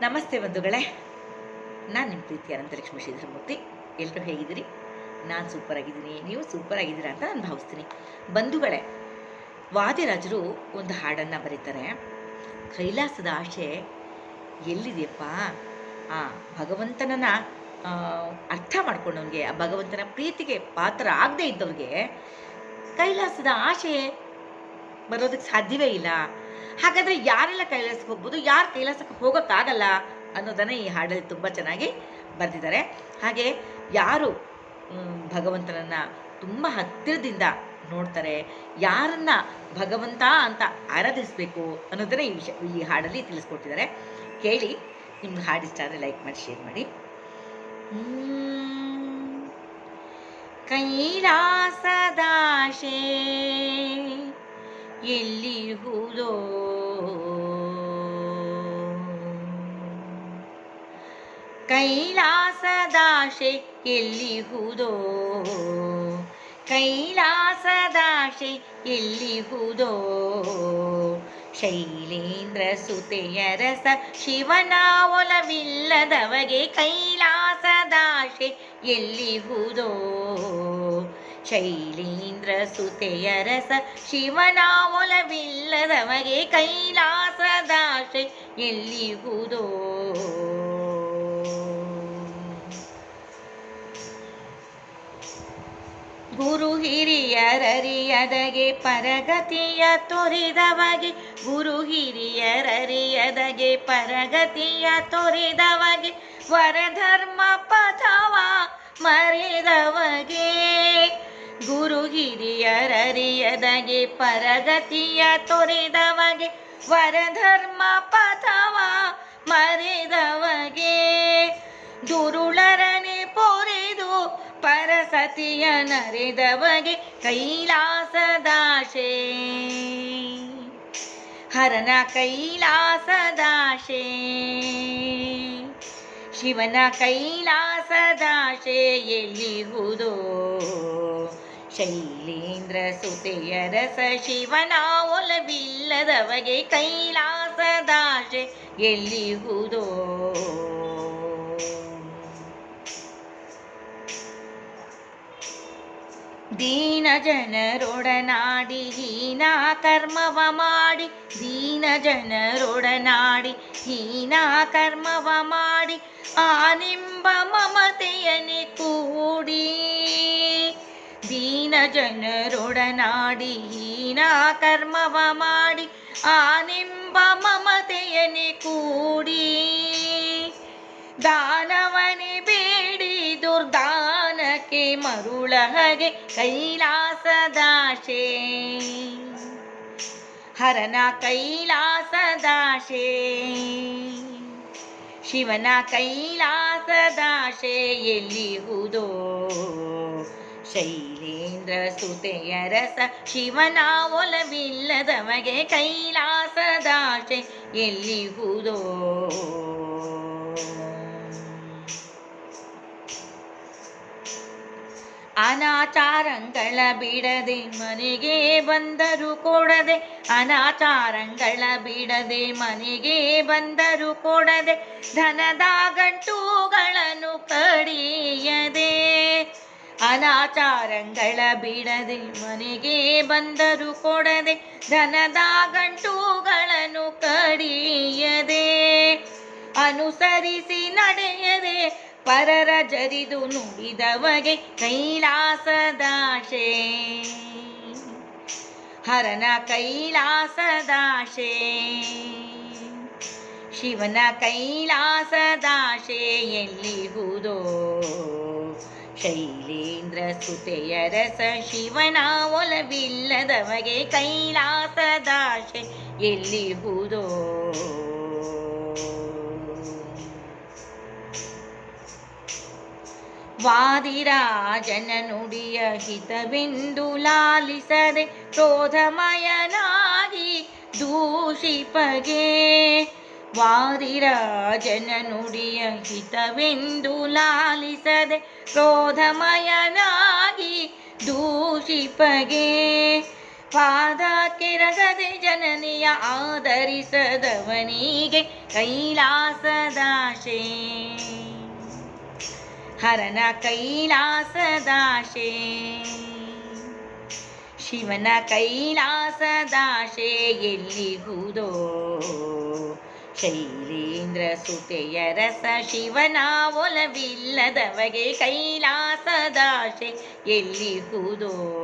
ನಮಸ್ತೆ ಬಂಧುಗಳೇ, ನಾನು ನಿಮ್ಮ ಪ್ರೀತಿಯ ಅನಂತಲಕ್ಷ್ಮಿ ಶ್ರೀಧರಮೂರ್ತಿ. ಎಲ್ಲರೂ ಹೇಗಿದ್ದೀರಿ? ನಾನು ಸೂಪರ್ ಆಗಿದ್ದೀನಿ, ನೀವು ಸೂಪರ್ ಆಗಿದ್ದೀರಾ ಅಂತ ನಾನು ಭಾವಿಸ್ತೀನಿ. ಬಂಧುಗಳೇ, ವಾದಿರಾಜರು ಒಂದು ಹಾಡನ್ನು ಬರೀತಾರೆ. ಕೈಲಾಸದ ಆಶೆ ಎಲ್ಲಿದೆಯಪ್ಪ? ಆ ಭಗವಂತನನ್ನ ಅರ್ಥ ಮಾಡ್ಕೊಂಡವ್ರಿಗೆ, ಆ ಭಗವಂತನ ಪ್ರೀತಿಗೆ ಪಾತ್ರ ಆಗದೆ ಇದ್ದವ್ರಿಗೆ ಕೈಲಾಸದ ಆಶೆ ಬರೋದಕ್ಕೆ ಸಾಧ್ಯವೇ ಇಲ್ಲ. ಹಾಗಾದರೆ ಯಾರೆಲ್ಲ ಕೈಲಾಸಕ್ಕೆ ಹೋಗ್ಬೋದು, ಯಾರು ಕೈಲಾಸಕ್ಕೆ ಹೋಗೋಕ್ಕಾಗಲ್ಲ ಅನ್ನೋದನ್ನು ಈ ಹಾಡಲ್ಲಿ ತುಂಬ ಚೆನ್ನಾಗಿ ಬರೆದಿದ್ದಾರೆ. ಹಾಗೆ ಯಾರು ಭಗವಂತನನ್ನು ತುಂಬ ಹತ್ತಿರದಿಂದ ನೋಡ್ತಾರೆ, ಯಾರನ್ನ ಭಗವಂತ ಅಂತ ಆರಾಧಿಸಬೇಕು ಅನ್ನೋದನ್ನೇ ಈ ಹಾಡಲ್ಲಿ ತಿಳಿಸ್ಕೊಟ್ಟಿದ್ದಾರೆ. ಕೇಳಿ, ನಿಮ್ಗೆ ಹಾಡು ಇಷ್ಟ ಆದರೆ ಲೈಕ್ ಮಾಡಿ, ಶೇರ್ ಮಾಡಿ. ಕೈಲಾಸದಾಶೆ ಎಲ್ಲಿಹುದೋ, ಕೈಲಾಸದಾಶೆ ಎಲ್ಲಿಹುದೋ, ಕೈಲಾಸದಾಶೆ ಎಲ್ಲಿಹುದೋ, ಶೈಲೇಂದ್ರ ಸುತೆಯ ರಸ ಶಿವನ ಒಲವಿಲ್ಲದವಗೆ ಕೈಲಾಸದಾಶೆ ಎಲ್ಲಿಹುದೋ, ಶೈಲೇಂದ್ರ ಸುತೆಯ ರಸ ಶಿವನ ಒಲವಿಲ್ಲದವಗೆ ಕೈಲಾಸದಾಶೆ ಎಲ್ಲಿಹುದೋ. ಗುರು ಹಿರಿಯರರಿಯದಗೆ ಪರಗತಿಯ ತೊರೆದವಗೆ, ಗುರು ಹಿರಿಯರರಿಯದಗೆ ಪರಗತಿಯ ತೊರೆದವಗೆ, ವರಧರ್ಮ ಪಥವ ಮರೆದವಗೆ, ಗುರು ಹಿರಿಯರರಿಯದಗೆ ಪರಗತಿಯ ತೊರೆದವಗೆ, ವರಧರ್ಮ ಪಥವ ಮರೆದವಗೆ, ದುರುಳರನೆ ಪೊರೆದು ಪರಸತಿಯ ನರೆದವಗೆ ಕೈಲಾಸದಾಶೆ, ಹರನ ಕೈಲಾಸದಾಶೆ, ಶಿವನ ಕೈಲಾಸದಾಶೆ ಎಲ್ಲಿಹುದೋ, ಶೈಲೇಂದ್ರ ಸುತೆಯ ರಸ ಶಿವನ ಒಲವಿಲ್ಲದವಗೆ ಕೈಲಾಸದಾಶೆ ಎಲ್ಲಿಹುದೋ. ದೀನ ಜನರೊಡನಾಡಿ ಹೀನ ಕರ್ಮವ ಮಾಡಿ, ದೀನ ಜನರೊಡನಾಡಿ ಹೀನ ಕರ್ಮವ ಮಾಡಿ, ಆನಿಂಬ ಮಮತೆಯನೆ ಕೂಡಿ, ದೀನ ಜನರೊಡನಾಡಿ ಹೀನ ಕರ್ಮವ ಮಾಡಿ, ಆನಿಂಬ ಮಮತೆಯನೆ ಕೂಡಿ, ದಾನವನೆ ಬೇಡಿ ದುರ್ದಾನಕ್ಕೆ ಮರುಳಹಗೆ ಕೈಲಾಸದಾಶೆ, ಹರನ ಕೈಲಾಸದಾಶೆ, ಶಿವನ ಕೈಲಾಸದಾಶೆ ಎಲ್ಲಿಹುದೋ, ಶೈಲೇಂದ್ರ ಸುತೆಯ ರಸ ಶಿವನ ಒಲವಿಲ್ಲದವಗೆ ಕೈಲಾಸದಾಶೆ ಎಲ್ಲಿಹುದೋ. ಅನಾಚಾರಂಗಳ ಬಿಡದೆ ಮನೆಗೆ ಬಂದರು ಕೊಡದೆ, ಅನಾಚಾರಂಗಳ ಬಿಡದೆ ಮನೆಗೆ ಬಂದರು ಕೊಡದೆ, ಧನದ ಗಂಟುಗಳನ್ನು ಕಡಿಯದೆ, ಅನಾಚಾರಂಗಳ ಬಿಡದೆ ಮನೆಗೆ ಬಂದರು ಕೊಡದೆ, ಧನದ ಗಂಟುಗಳನ್ನು ಕಡಿಯದೆ, ಅನುಸರಿಸಿ ನಡೆಯದೆ ಪರರ ಜರಿದು ನುಡಿದವಗೆ ಕೈಲಾಸದಾಶೆ, ಹರನ ಕೈಲಾಸದಾಶೆ, ಶಿವನ ಕೈಲಾಸದಾಶೆ ಎಲ್ಲಿಹುದೋ, ಶೈಲೇಂದ್ರ ಸುತೆಯ ರಸ ಶಿವನ ಒಲವಿಲ್ಲದವಗೆ ಕೈಲಾಸದಾಶೆ ಎಲ್ಲಿಹುದೋ. ವಾದಿರಾಜನ ನುಡಿಯ ಹಿತವೆಂದು ಲಾಲಿಸದೆ ಕ್ರೋಧಮಯನಾಗಿ ದೂಷಿಪಗೆ, ವಾದಿರಾಜನ ನುಡಿಯ ಹಿತವೆಂದು ಲಾಲಿಸದೆ ಕ್ರೋಧಮಯನಾಗಿ ದೂಷಿಪಗೆ, ಪಾದ ಕೆರಗದೆ ಜನನಿಯ ಆದರಿಸದವನಿಗೆ ಕೈಲಾಸದಾಶೆ, ಹರನ ಕೈಲಾಸದಾಶೆ, ಶಿವನ ಕೈಲಾಸದಾಶೆ ಎಲ್ಲಿಹುದೋ. ಶೈಲೇಂದ್ರ ಸುತೆಯ ರಸ ಶಿವನ ಒಲವಿಲ್ಲದವಗೆ ಕೈಲಾಸದಾಶೆ ಎಲ್ಲಿಹುದೋ.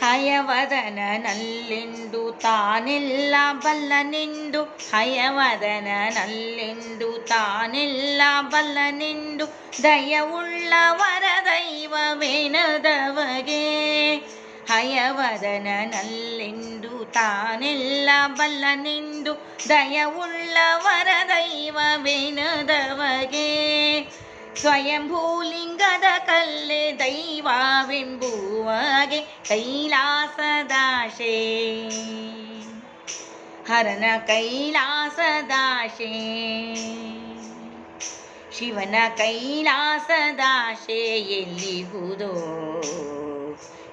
ಹಯವದನನಲ್ಲೆಂದು ತಾನೆಲ್ಲ ಬಲ್ಲನೆಂದು, ಹಯವದನನಲ್ಲೆಂದು ತಾನೆಲ್ಲ ಬಲ್ಲನೆಂದು ದಯವುಳ್ಳವರ ದೈವವೆನದವಗೆ, ಹಯವದನನಲ್ಲೆಂದು ತಾನೆಲ್ಲ ಬಲ್ಲನೆಂದು ದಯವುಳ್ಳವರ ದೈವವೆನದವಗೆ, ಸ್ವಯಂಭೂಲಿಂಗದ ಕಲ್ಲೆ ದೈವವೆಂಬುವಗೆ ಕೈಲಾಸದಾಶೆ, ಹರನ ಕೈಲಾಸದಾಶೆ, ಶಿವನ ಕೈಲಾಸದಾಶೆ ಎಲ್ಲಿಹುದೋ.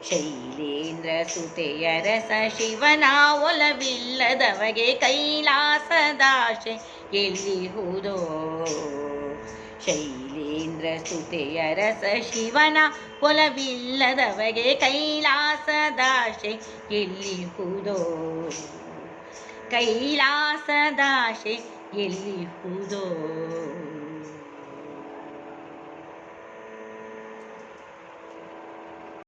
ಶೈಲೇಂದ್ರ ಸುತೆಯ ರಸ ಶಿವನ ಒಲವಿಲ್ಲದವಗೆ ಕೈಲಾಸದಾಶೆ ಎಲ್ಲಿಹುದೋ. ಶೈಲೇಂದ್ರ ಸ್ತುತೆಯ ರಸ ಶಿವನ ಒಲವಿಲ್ಲದವಗೆ ಕೈಲಾಸದಾಶೆ ಎಲ್ಲಿಹುದೋ. ಕೈಲಾಸದಾಶೆ ಎಲ್ಲಿಹುದೋ.